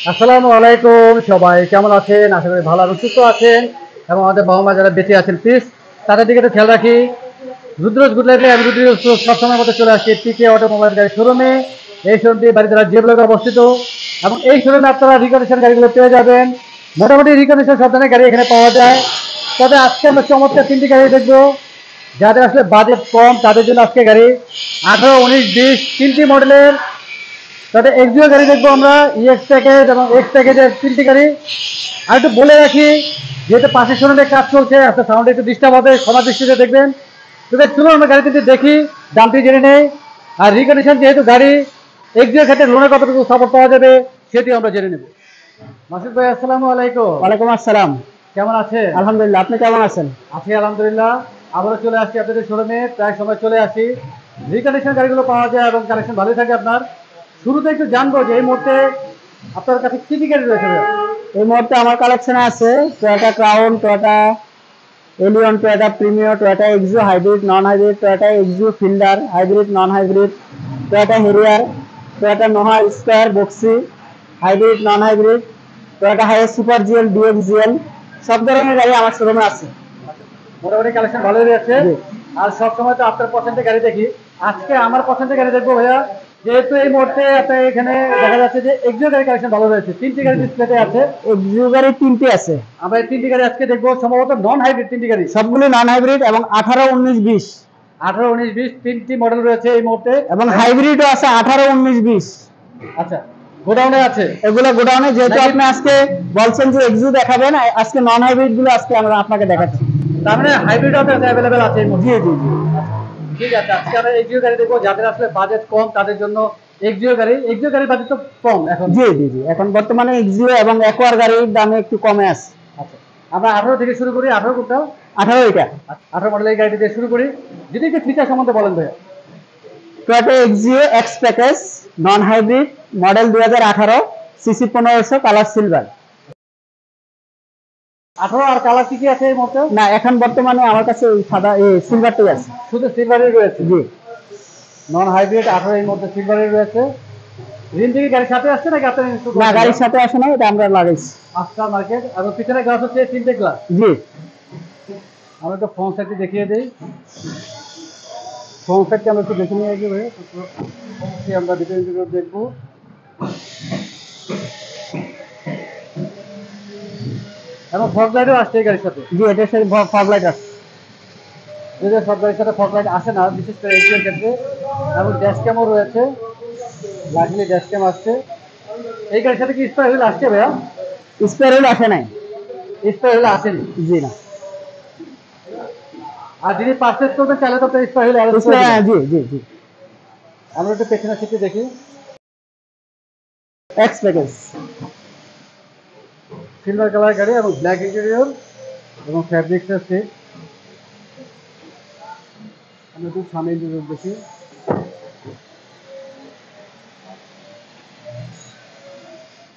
আসসালামু আলাইকুম, সবাই কেমন আছেন? আশা করি ভালো এবং সুস্থ আছেন। এবং আমাদের বাবা মা যারা বেঁচে আছেন প্লিজ তাদের দিকে একটু খেয়াল রাখি। রুদ্রজ গুড লাইফে আমি রুদ্র সবসময় মতো চলে আসছি পিকে অটোমোবাইল গাড়ি শোরুমে। এই শোরুমটি বাড়িতে যে ব্লকে অবস্থিত এবং এই শোরুমে আপনারা রিকন্ডিশন গাড়িগুলো পেয়ে যাবেন। মোটামুটি রিকন্ডিশন সব ধরনের গাড়ি এখানে পাওয়া যায়। তবে আজকে আমরা চমৎকার তিনটি গাড়ি দেখবো। যাদের আসলে বাজেট কম তাদের জন্য আজকে গাড়ি 18, 19, 20 তিনটি মডেলের। তাতে এক্সিও গাড়ি দেখবো আমরা, ইএক্স প্যাকেজ এবং এক্স প্যাকেজের তিনটি গাড়ি। আর একটু বলে রাখি, যেহেতু পাশের শোরুমে কাজ চলছে, আপনার সাউন্ড একটু ডিস্টার্ব হবে, ক্ষমা দৃষ্টিতে দেখবেন। তবে চলুন আমরা গাড়ি তিনটি দেখি, দামটি জেনে নেই। আর রিকন্ডিশন যেহেতু গাড়ি, এক্সিওর ক্ষেত্রে লোনের কতটুকু সাপোর্ট পাওয়া যাবে সেটিও আমরা জেনে নেব। মাসুদ ভাই আসসালামু আলাইকুম। ওয়ালাইকুম আসসালাম। কেমন আছেন? আলহামদুলিল্লাহ, আপনি কেমন আছেন? আছি আলহামদুলিল্লাহ। আবারও চলে আসছি আপনাদের শোরুমে, প্রায় সময় চলে আসি। রিকন্ডিশন গাড়িগুলো পাওয়া যায় এবং কালেকশন ভালোই থাকে আপনার। শুরুতে একটু জানবো যে এই মুহূর্তে আপনার কাছে কি কি গাড়ি রয়েছে? এই মুহূর্তে আমার কালেকশনে আছে Toyota Crown, Toyota Allion, Toyota Premier, Toyota Axio hybrid, non hybrid, Toyota Axio Fielder hybrid, non hybrid, Toyota Harrier, Toyota Noah square boxy hybrid, non hybrid, Toyota Hiace super GL, DX GL, সব ধরনের গাড়ি আমার শোরুমে আছে। মোটামুটি collection ভালোই রয়েছে। জি আর সবসময় তো আপনার পছন্দের গাড়ি দেখি, আজকে আমার পছন্দের গাড়ি দেখবো ভাইয়া। যেহেতু এই মুহূর্তে আপনার এখানে দেখা যাচ্ছে যে এক্সিও গাড়ি কালেকশন ভালো রয়েছে, তিনটি গাড়ি ডিসপ্লেতে আছে। এক্সিও গাড়ি তিনটে আছে। আমরা এই তিনটি গাড়ি আজকে দেখবো, সম্ভবত নন হাইব্রিড তিনটি গাড়ি। সবগুলো নন হাইব্রিড এবং 18, 19, 20 18, 19, 20 তিনটি মডেল রয়েছে এই মুহূর্তে। এবং হাইব্রিডও আছে 18, 19, 20। আচ্ছা, গোডাউনে আছে এগুলো গোডাউনে, যেহেতু আপনি আজকে বলছেন যে এক্সিও দেখাবেন, আজকে নন হাইব্রিড গুলো আজকে আমরা আপনাকে দেখাচ্ছি। তার মানে হাইব্রিড অ্যাভেলেবেল আছে এই মুহূর্তে। জি জি জি ঠিক আছে, আজকে আমরা এক্সিও গাড়ি দেখবো। যাদের আসলে বাজেট কম তাদের জন্য এক্সিও গাড়ি বাজেট তো কম এখন। জি জি জি এখন বর্তমানে এক্সিও এবং অ্যাকোয়ার গাড়ির দামে একটু কমে আছে। আচ্ছা, আমরা 18 থেকে শুরু করি। 18 কোনটা? 18 এটা 18 মডেলের গাড়িটি দিয়ে শুরু করি। যদি একটু ফিচার সম্বন্ধে বলেন ভাইয়া। Toyota Axio X package, non hybrid, model 2018, CC 1500, colour silver. 18 আর কালার কি কি আছে এই মুহূর্তে? না, এখন বর্তমানে আমার কাছে ওই সাদা সিলভারটাই আছে। শুধু সিলভারই রয়েছে। জি নন হাইব্রিড 18 এর মধ্যে সিলভারই রয়েছে। রিম থেকে গাড়ির সাথে আসছে নাকি আপনার ইনস্টল না, করেছেন? গাড়ির সাথে আসে না, এটা আমরা লাগাইছি। After market. আর পিছনে গ্লাস হচ্ছে তিনটে গ্লাস। জি আমরা একটু ফ্রন্ট সাইডটি দেখিয়ে দিই। ফ্রন্ট সাইডটি আমরা একটু দেখে নিয়ে আসি ভাই। আমরা ভিতরে দেখবো। এবং ফগ লাইটও আসছে এই গাড়ির সাথে। জি এটার সাথে ফগ লাইট আছে। যদিও সব গাড়ির সাথে ফগ লাইট আসে না, বিশেষ করে এক্সিওর ক্ষেত্রে। এবং ড্যাশ ক্যামও রয়েছে, লাইটলি ড্যাশ ক্যাম আসছে। এই গাড়ির সাথে কি স্পেয়ার হুইল আসছে ভাইয়া? স্পেয়ার হুইল আসে নাই। স্পেয়ার হুইল আসেনি। জি না। আর যিনি পারচেজ করবেন চাইলে তো আপনার স্পেয়ার হুইল অ্যারেঞ্জ করে দিবেন। জি জি জি আমরা একটু পেছনের সিটে দেখি। এক্স প্যাকেজ, সিলভার কালার গাড়ি এবং ব্ল্যাক ইন্টেরিয়র এবং ফ্যাব্রিক্সের সিট। আমরা একটু সামনে ইন্টেরিয়র দেখি।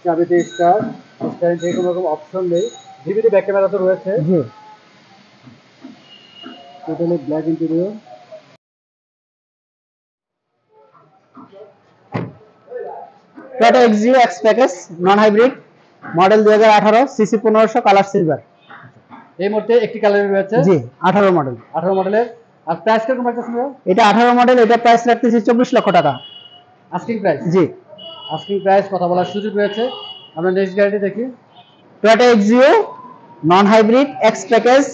চাবিতে স্টার্ট, স্টারিং থেকে কোনো রকম অপশন নেই। ডিভিডি ব্যাক ক্যামেরা তো রয়েছে। জি totally black interior. Toyota Axio X package, non hybrid, model 2018, CC 1500, colour silver. এই মুহূর্তে একটি কালার রয়েছে। জি 18 মডেল। 18 মডেলের। আর প্রাইস কিরকম রাখতেছেন ভাইয়া? এটা 18 মডেল, এটা প্রাইস রাখতেছি 24 লক্ষ টাকা। Asking price. জি আস্কিং প্রাইস, কথা বলার সুযোগ রয়েছে। আমরা নেক্সট গাড়িটি দেখি। Toyota Axio non hybrid X package,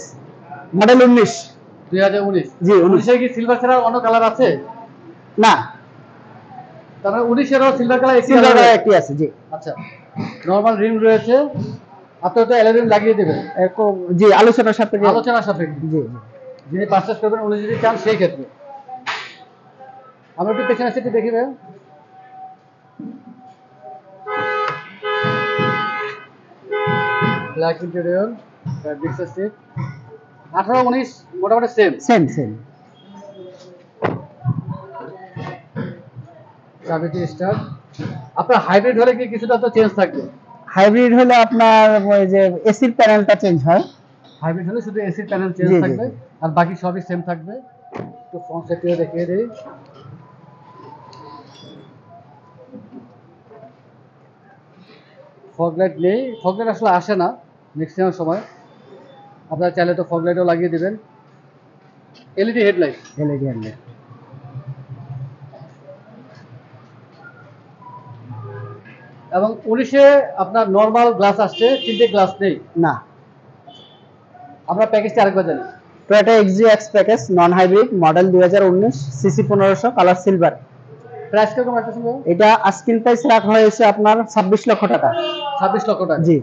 model 19। 2019। জি 19 কি সিলভার ছাড়া অন্য কালার আছে? না, তার মানে 19-এরও সিলভার কালার একটি সিলভার কালার কালার রয়েছে। একটি আছে। জি আচ্ছা, নরমাল রিম রয়েছে। আপনি তো অ্যালয় রিম লাগিয়ে দেবেন জি আলোচনার সাপেক্ষে। আলোচনার সাপেক্ষে। জি জি যিনি পারচেজ করবেন উনি যদি চান সেই ক্ষেত্রে। আমরা একটু পেছনের সিটে দেখি ভাই। Black interior, ফ্যাব্রিক্সের seat. 18, 19 মোটামুটি সেম। Same same. চাবিটি স্টার্ট। আপনার হাইব্রিড হলে কি কিছুটা তো চেঞ্জ থাকবে? হাইব্রিড হলে আপনার ওই যে এসির প্যানেলটা চেঞ্জ হয়। হাইব্রিড হলে শুধু এসির প্যানেল চেঞ্জ জি জি থাকবে, জি আর বাকি সবই সেম থাকবে। তো ফ্রন্ট সাইডটিও দেখিয়ে দিই। ফগ লাইট নেই, ফগ লাইট আসলে আসে না ম্যাক্সিমাম সময়। আপনারা চাইলে তো ফগ লাইটও লাগিয়ে দেবেন। এলইডি হেডলাইট, এলইডি হেডলাইট এবং 19-এ আপনার নর্মাল গ্লাস আসছে, তিনটে গ্লাস নেই। না। আমরা প্যাকেজটা আরেকবার জানি। Toyota Axio X package non hybrid model 2019 CC 1500 colour silver. Price কিরকম রাখতেছেন? এটা আস্কিং প্রাইস রাখা হয়েছে আপনার 26 লক্ষ টাকা। 26 লক্ষ টাকা। জি।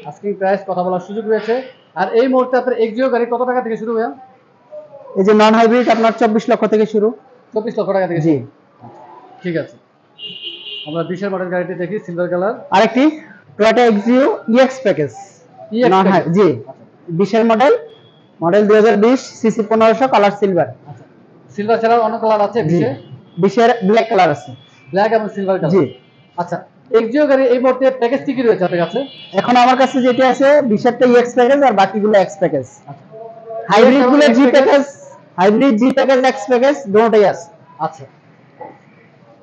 আস্কিং প্রাইস, কথা বলার সুযোগ রয়েছে। আর এই মুহূর্তে আপনার এক্সিও গাড়ি কত টাকা থেকে শুরু ভাইয়া? এই যে নন হাইব্রিড আপনার 24 লক্ষ থেকে শুরু। 24 লক্ষ টাকা থেকে? জি। ঠিক আছে, আমরা 20-এর মডেল গাড়িটি দেখি, সিলভার কালার। আরেকটি Toyota Axio EX package. Non high, জি। 20-এর model, model 2020 CC 1500 colour silver. আচ্ছা, সিলভার ছাড়াও অন্য কালার আছে 20-এ? 20-এর ব্ল্যাক কালার আছে। ব্ল্যাক এবং সিলভার কালার। জি। আচ্ছা, এক্সিও গাড়ি এই মুহূর্তে প্যাকেজ কি রয়েছে আপনার কাছে? এখন আমার কাছে যেটা আছে 20-এরটা ইএক্স প্যাকেজ আর বাকিগুলো এক্স প্যাকেজ। হাইব্রিড গুলো জি প্যাকেজ, হাইব্রিড জি প্যাকেজ এক্স প্যাকেজ দুটোই আছে। আচ্ছা,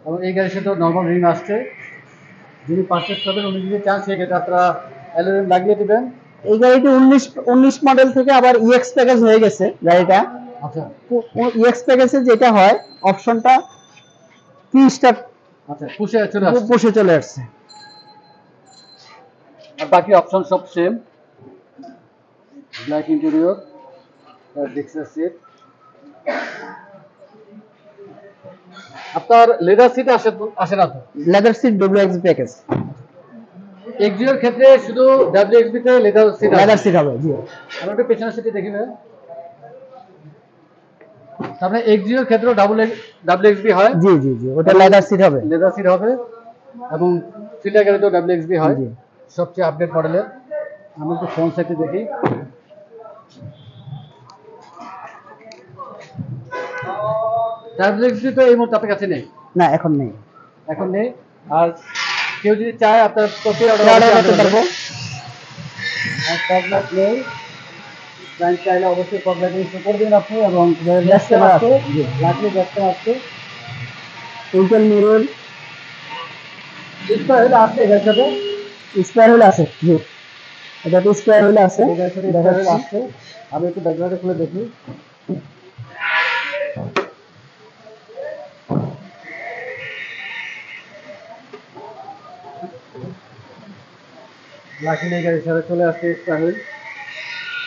এবং এই গাড়ির সাথে নরমাল রিং আসছে। যিনি পারচেজ করবেন উনি যদি চান সেক্ষেত্রে আপনারা অ্যালুমিনিয়াম লাগিয়ে দিবেন। এই গাড়িটি 19 মডেল থেকে আবার ইএক্স প্যাকেজ হয়ে গেছে গাড়িটা। আচ্ছা, ইএক্স প্যাকেজে যেটা হয় অপশনটা কি স্টার্ট, আচ্ছা, পুষে চলে আসছে। আর বাকি অপশন সব সেম। ব্ল্যাক ইন্টেরিয়র, ডিক্সার সিট। আপনার লেদার সিট আসে না তো? Leather seat WX package. এক্সিওর ক্ষেত্রে শুধু ডব্লিউএক্সবি তে লেদার সিট হবে। জি। আমরা একটু পেছনের সিটে দেখি না, তারপরে এক্সিওর ক্ষেত্রে ডব্লিউএক্সবি হয়। জি জি জি, ওটা লেদার সিট হবে। লেদার সিট হবে, এবং ফিল্টার গাড়িতেও ডব্লিউএক্সবি হয়। জি। সবচেয়ে আপডেট মডেলের। আমি একটু ফ্রন্ট সাইডে দেখি। ডব্লিউএক্সবি তো এই মুহূর্তে আপনার কাছে নেই? না, এখন নেই। এখন নেই। আর কেউ যদি চায় আপনার কপি অর্ডার করতে পারবো। আর প্রবলেম নেই, ক্লায়েন্ট চাইলে অবশ্যই প্রবলেম ইস্যু করে দিন আপনি। এবং আসছে টুইটাল মিরর স্কয়ার হুইল আছে এর সাথে। স্কয়ার হুইল আছে। জি, এটা তো স্কয়ার হুইল আছে। আছে। আমি একটু ব্যাকগ্রাউন্ডে খুলে দেখি। লাকিলি গাড়ির সাথে চলে আসছে স্কয়ার হুইল।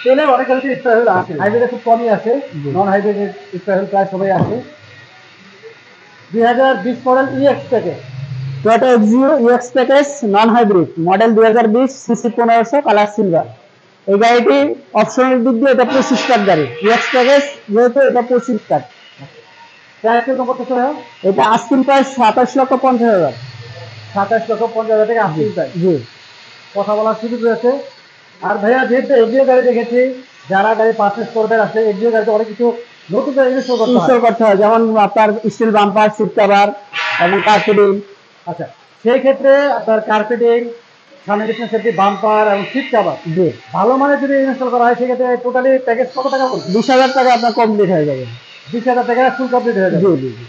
তেলের অনেক গাড়িতে স্কয়ার হুইল আছে, হাইব্রিডে খুব কমই আছে। নন হাইব্রিডের স্কয়ার হুইল প্রায় সবাই আছে। 2020 model EX package, Toyota Axio EX package non hybrid model 2020 CC 1500 colour silver. এই গাড়িটি অপশনের দিক দিয়ে এটা 25 স্টার গাড়ি। ইএক্স প্যাকেজ যেহেতু এটা 25 স্টার। প্রাইস কত করতেছে? এটা আস্কিং প্রাইস 27,50,000। 27,50,000 থেকে আস্কিং প্রাইস। জি। কথা বলার সুযোগ রয়েছে। আর ভাইয়া যেহেতু এক্সিও গাড়ি দেখেছি, যারা গাড়ি পারচেজ করবেন আসলে এক্সিও গাড়িতে অনেক কিছু নতুন করে ইনস্টল করতে হয়, যেমন আপনার স্টিল বাম্পার, সিট কভার এবং কার্পেটিং। আচ্ছা, সেই ক্ষেত্রে আপনার কার্পেটিং, সামনে পিছনে সেফটি বাম্পার এবং সিট কভার জি ভালো মানের যদি ইনস্টল করা হয় সেক্ষেত্রে টোটালি প্যাকেজ কত টাকা পড়বে? 20,000 টাকা আপনার কমপ্লিট হয়ে যাবে। 20,000 টাকা ফুল কমপ্লিট হয়ে যাবে। জি জি জি।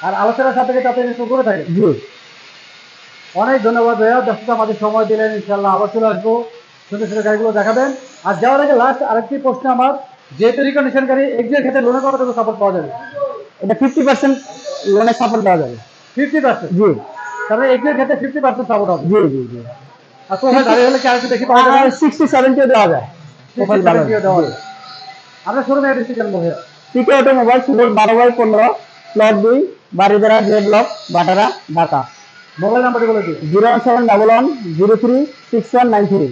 আর আলোচনার সাথে আপনি ইনস্টল করে থাকেন? জি। অনেক ধন্যবাদ ভাইয়া, ব্যস্ততা আমাদের সময় দিলেন। ইনশাল্লাহ আবার চলে আসবো, সুন্দর সুন্দর গাড়িগুলো দেখাবেন। আর যাওয়ার আগে লাস্ট আরেকটি প্রশ্ন আমার, যেহেতু রিকন্ডিশন গাড়ি এক্সিওর ক্ষেত্রে লোনের কতটুকু সাপোর্ট পাওয়া যাবে? এটা 50% লোনের সাপোর্ট পাওয়া যাবে। 50%? জি। তাহলে এক্সিওর ক্ষেত্রে 50% সাপোর্ট হবে? জি জি জি। আর প্রোফাইল গাড়ি হলে কি আরেকটু দেখি পাওয়া যাবে? 60-70 দেওয়া যায়। প্রোফাইল দেওয়া যায়। আমরা শোরুমে এসেছি কেন ভাইয়া? PK automobile, 12/15, plot 2, Baridhara J block, Bhatara, Dhaka. Mobile নাম্বারটি বলে দিন। 01711036193।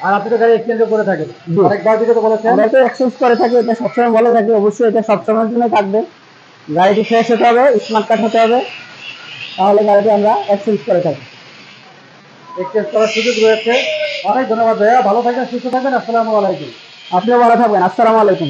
আর আপনি তো গাড়ি এক্সচেঞ্জ করে থাকেন, অনেকবার দিকে তো বলেছেন। আমরা তো এক্সচেঞ্জ করে থাকি, এটা সবসময় বলে থাকি। অবশ্যই এটা সবসময়ের জন্য থাকবে। গাড়িটি ফ্রেশ হতে হবে, স্মার্ট কার্ড হতে হবে, তাহলে গাড়িটি আমরা এক্সচেঞ্জ করে থাকি। এক্সচেঞ্জ করার সুযোগ রয়েছে। অনেক ধন্যবাদ ভাইয়া, ভালো থাকবেন, সুস্থ থাকবেন। আসসালামু আলাইকুম। আপনিও ভালো থাকবেন। আসসালামু আলাইকুম।